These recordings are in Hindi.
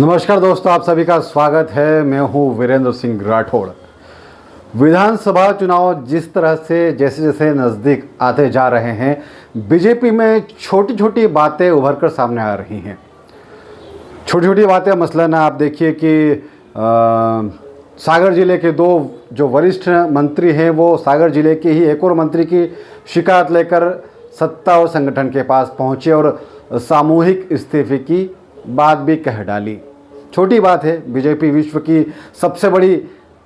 नमस्कार दोस्तों, आप सभी का स्वागत है। मैं हूं वीरेंद्र सिंह राठौड़। विधानसभा चुनाव जिस तरह से जैसे जैसे नज़दीक आते जा रहे हैं, बीजेपी में छोटी छोटी बातें उभर कर सामने आ रही हैं। छोटी छोटी बातें मसलन आप देखिए कि सागर जिले के दो जो वरिष्ठ मंत्री हैं वो सागर जिले के ही एक और मंत्री की शिकायत लेकर सत्ता और संगठन के पास पहुंचे और सामूहिक इस्तीफे की बात भी कह डाली। छोटी बात है, बीजेपी विश्व की सबसे बड़ी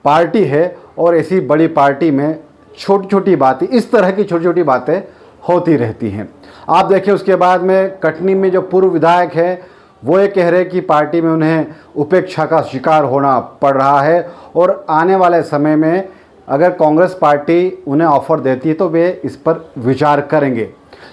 पार्टी है और ऐसी बड़ी पार्टी में छोटी छोटी बातें, इस तरह की छोटी छोटी बातें होती रहती हैं। आप देखिए उसके बाद में कटनी में जो पूर्व विधायक है वो ये कह रहे हैं कि पार्टी में उन्हें उपेक्षा का शिकार होना पड़ रहा है और आने वाले समय में अगर कांग्रेस पार्टी उन्हें ऑफर देती है तो वे इस पर विचार करेंगे।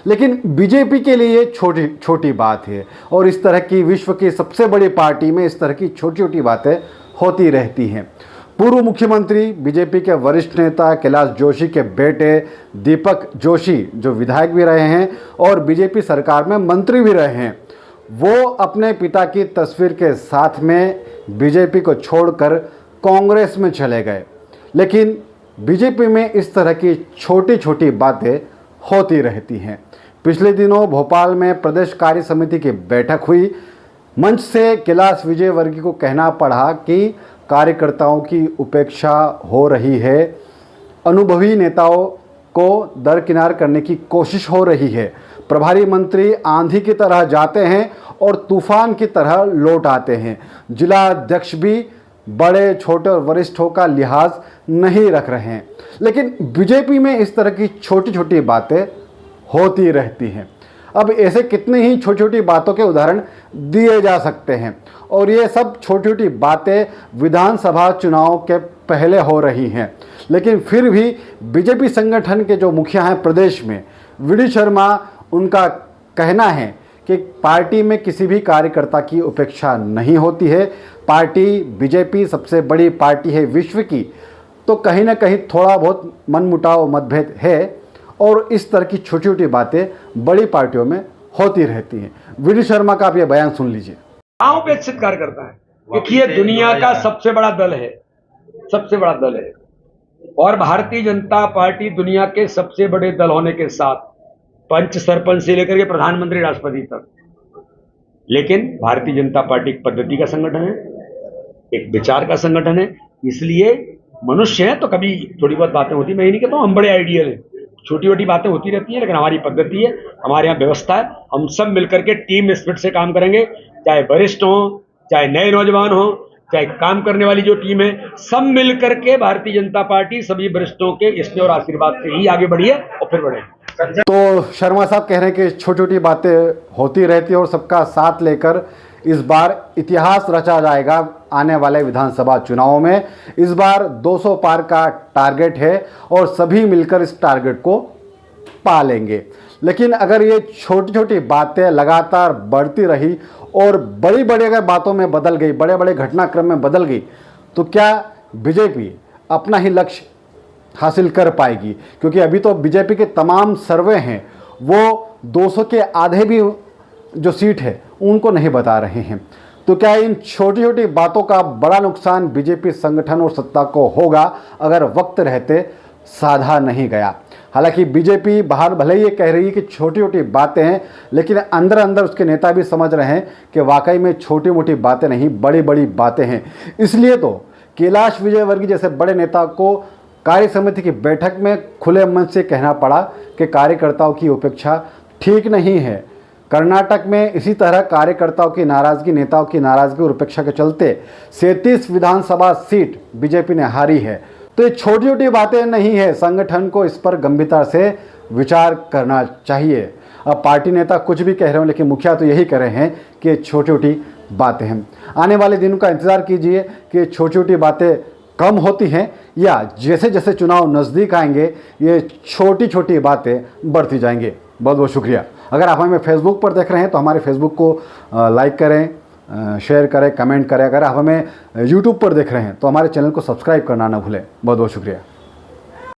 लेकिन बीजेपी के लिए छोटी छोटी बात है और इस तरह की विश्व की सबसे बड़ी पार्टी में इस तरह की छोटी छोटी बातें होती रहती हैं। पूर्व मुख्यमंत्री, बीजेपी के वरिष्ठ नेता कैलाश जोशी के बेटे दीपक जोशी जो विधायक भी रहे हैं और बीजेपी सरकार में मंत्री भी रहे हैं, वो अपने पिता की तस्वीर के साथ में बीजेपी को छोड़कर कांग्रेस में चले गए। लेकिन बीजेपी में इस तरह की छोटी छोटी बातें होती रहती हैं। पिछले दिनों भोपाल में प्रदेश कार्य समिति की बैठक हुई। मंच से कैलाश विजयवर्गीय को कहना पड़ा कि कार्यकर्ताओं की उपेक्षा हो रही है, अनुभवी नेताओं को दरकिनार करने की कोशिश हो रही है। प्रभारी मंत्री आंधी की तरह जाते हैं और तूफान की तरह लौट आते हैं। जिला अध्यक्ष भी बड़े छोटे और वरिष्ठों का लिहाज नहीं रख रहे हैं। लेकिन बीजेपी में इस तरह की छोटी छोटी बातें होती रहती हैं। अब ऐसे कितनी ही छोटी छोटी बातों के उदाहरण दिए जा सकते हैं और ये सब छोटी छोटी बातें विधानसभा चुनाव के पहले हो रही हैं। लेकिन फिर भी बीजेपी संगठन के जो मुखिया हैं प्रदेश में, वी.डी. शर्मा, उनका कहना है कि पार्टी में किसी भी कार्यकर्ता की उपेक्षा नहीं होती है। पार्टी बीजेपी सबसे बड़ी पार्टी है विश्व की, तो कहीं ना कहीं थोड़ा बहुत मनमुटाव मतभेद है और इस तरह की छोटी छोटी बातें बड़ी पार्टियों में होती रहती हैं। वी.डी. शर्मा का आप ये बयान सुन लीजिए। अपेक्षित कार्यकर्ता है क्योंकि ये दुनिया का सबसे बड़ा दल है, सबसे बड़ा दल है और भारतीय जनता पार्टी दुनिया के सबसे बड़े दल होने के साथ पंच सरपंच से लेकर के प्रधानमंत्री राष्ट्रपति तक, लेकिन भारतीय जनता पार्टी एक पद्धति का संगठन है, एक विचार का संगठन है। इसलिए मनुष्य है तो कभी थोड़ी बहुत बातें होती, मैं ये नहीं कहता हूं हम बड़े आइडियल हैं, छोटी छोटी बातें होती रहती हैं, लेकिन हमारी पद्धति है, हमारे यहाँ व्यवस्था है। हम सब मिलकर के टीम स्पिरिट से काम करेंगे, चाहे वरिष्ठ हो, चाहे नए नौजवान हो, चाहे काम करने वाली जो टीम है, सब मिलकर के भारतीय जनता पार्टी सभी वरिष्ठों के स्नेह और आशीर्वाद से ही आगे बढ़ी है और फिर बढ़े। तो शर्मा साहब कह रहे हैं कि छोटी छोटी बातें होती रहती है और सबका साथ लेकर इस बार इतिहास रचा जाएगा आने वाले विधानसभा चुनावों में। इस बार 200 पार का टारगेट है और सभी मिलकर इस टारगेट को पा लेंगे। लेकिन अगर ये छोटी छोटी बातें लगातार बढ़ती रही और बड़ी बड़ी अगर बातों में बदल गई, बड़े बड़े घटनाक्रम में बदल गई, तो क्या बीजेपी अपना ही लक्ष्य हासिल कर पाएगी? क्योंकि अभी तो बीजेपी के तमाम सर्वे हैं वो 200 के आधे भी जो सीट है उनको नहीं बता रहे हैं। तो क्या इन छोटी छोटी बातों का बड़ा नुकसान बीजेपी संगठन और सत्ता को होगा अगर वक्त रहते साधा नहीं गया? हालांकि बीजेपी बाहर भले ही ये कह रही है कि छोटी छोटी बातें हैं, लेकिन अंदर अंदर उसके नेता भी समझ रहे हैं कि वाकई में छोटी मोटी बातें नहीं, बड़ी बड़ी बातें हैं। इसलिए तो कैलाश विजयवर्गीय जैसे बड़े नेता को कार्य समिति की बैठक में खुले मन से कहना पड़ा कि कार्यकर्ताओं की उपेक्षा ठीक नहीं है। कर्नाटक में इसी तरह कार्यकर्ताओं की नाराज़गी, नेताओं की नाराज़गी और उपेक्षा के चलते 37 विधानसभा सीट बीजेपी ने हारी है। तो ये छोटी छोटी बातें नहीं है, संगठन को इस पर गंभीरता से विचार करना चाहिए। अब पार्टी नेता कुछ भी कह रहे हो, लेकिन मुखिया तो यही कह रहे हैं कि छोटी छोटी बातें हैं। आने वाले दिनों का इंतज़ार कीजिए कि छोटी छोटी बातें कम होती हैं या जैसे जैसे चुनाव नज़दीक आएंगे ये छोटी छोटी बातें बढ़ती जाएंगी। बहुत बहुत शुक्रिया। अगर आप हमें फेसबुक पर देख रहे हैं तो हमारे फेसबुक को लाइक करें, शेयर करें, कमेंट करें। अगर आप हमें यूट्यूब पर देख रहे हैं तो हमारे चैनल को सब्सक्राइब करना ना भूलें। बहुत बहुत शुक्रिया।